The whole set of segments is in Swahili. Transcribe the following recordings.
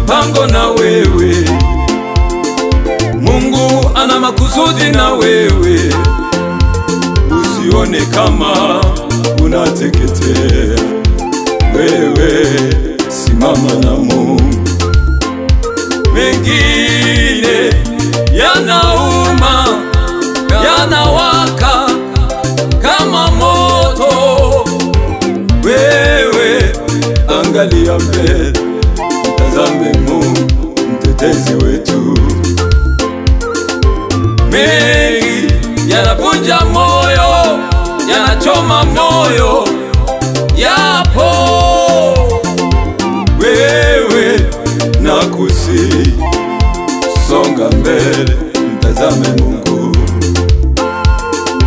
mpango na wewe, Mungu ana makusudi na wewe. Usione kama unateketea, wewe simama na Mungu. Mengine yanauma, yanawaka kama moto, wewe angalia mbele, tazame Mungu mtetezi wetu. Mengi yanavunja moyo, yanachoma moyo, yapo wewe nakusi, songa mbele, mtazame Mungu.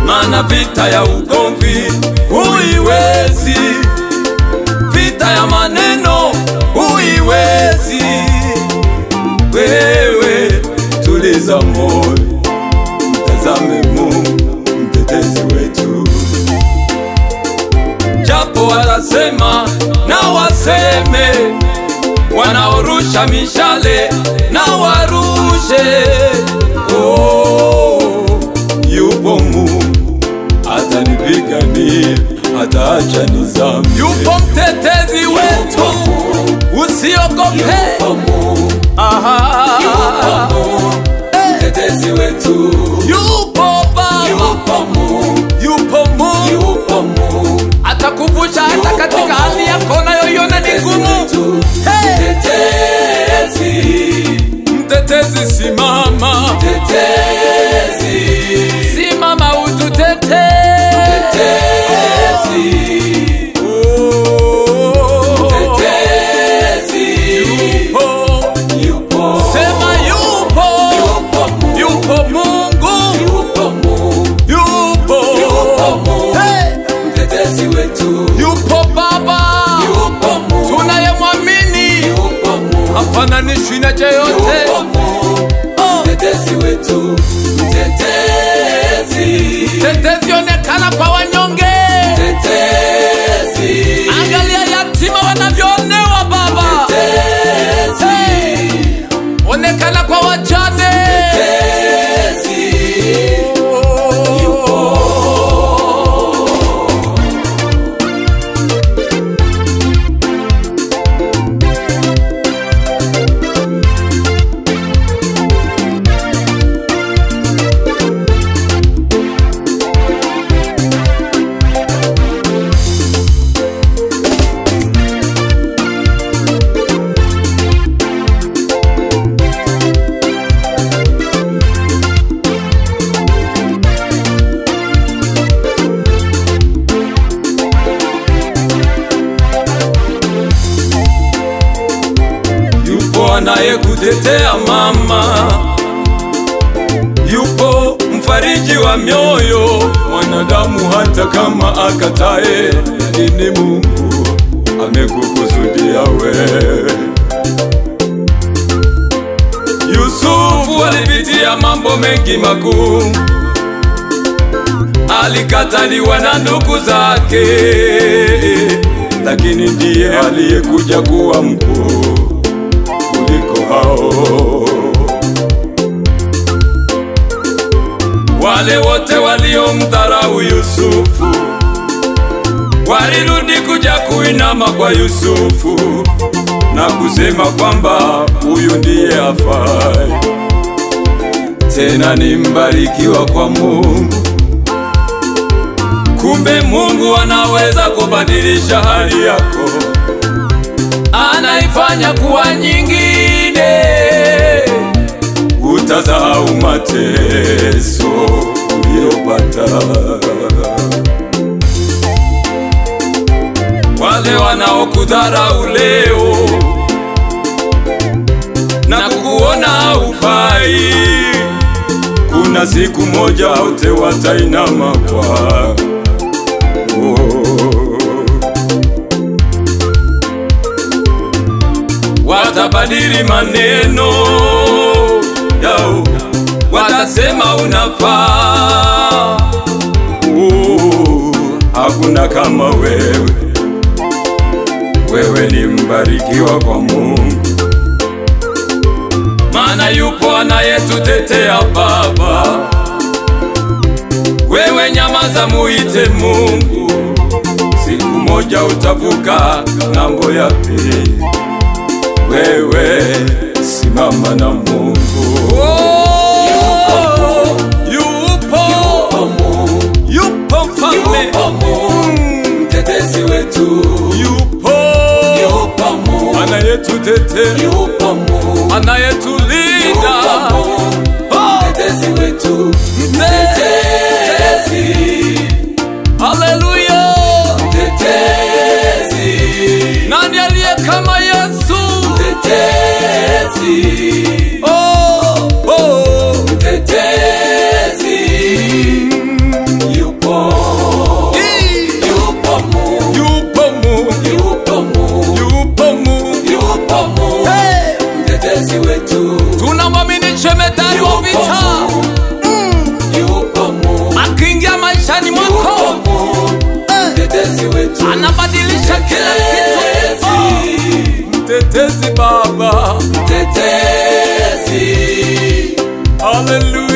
Maana vita ya ugomvi huiwezi, vita ya maneno huiwezi. Wewe tuliza moyo, mtazame Mungu mtetezi wetu. Japo watasema na waseme, wanaorusha mishale na warushe, yupo Mungu atanipigania, ataacha nizame. Yupo mtetezi wetu, usiogope. Mtetezi wetu yupo Baba, yupo Mungu, yupo Mungu atakuvusha hata katika hali yako unayoiona ni ngumu. Mtetezi simama, mtetezi simama, ututetee. Hafananishwi na yeyote. Mtetezi wetu, mtetezi. Mtetezi onekana kwa wanyonge. Mtetezi. Angalia yatima wanavyoonewa Baba. Mtetezi. Onekana kwa wajane. Mtetezi. Anayekutetea mama, yupo mfariji wa mioyo mwanadamu, hata kama akatae, lakini Mungu amekukusudia wewe. Yusufu alipitia mambo mengi magumu, alikataliwa na ndugu zake, lakini ndiye aliyekuja kuwa mkuu kuliko hao. Wale wote waliomdharau Yusufu walirudi kuja kuinama kwa Yusufu na kusema kwamba huyu ndiye afai, tena ni mbarikiwa kwa Mungu. Kumbe Mungu anaweza kubadilisha hali yako, anaifanya kuwa nyingine. Utasahau mateso uliyopata. Wale wanaokudharau leo na kukuona haufai, kuna siku moja wote watainama kwa watabadili maneno yao, watasema unafaa. Hakuna kama wewe, wewe ni mbarikiwa kwa Mungu. maana yupo anayetutetea Baba. Wewe nyamaza, muite Mungu, siku moja utavuka ng'ambo ya pili. Wewe simama na Mungu. Yupo mfalme, mtetezi wetu. Yupo anayetutetea, anayetulinda, mtetezi wetu, mtetezi. Haleluya, mtetezi. Nani aliye kama Yesu? Mtetezi. Mtetezi. Yupo Mungu. Mtetezi wetu. Tunamwamini jemedari wa vita. Akiingia maishani mwako, mtetezi wetu, anabadilisha kila kitu. Mtetezi Baba, mtetezi. Hallelujah.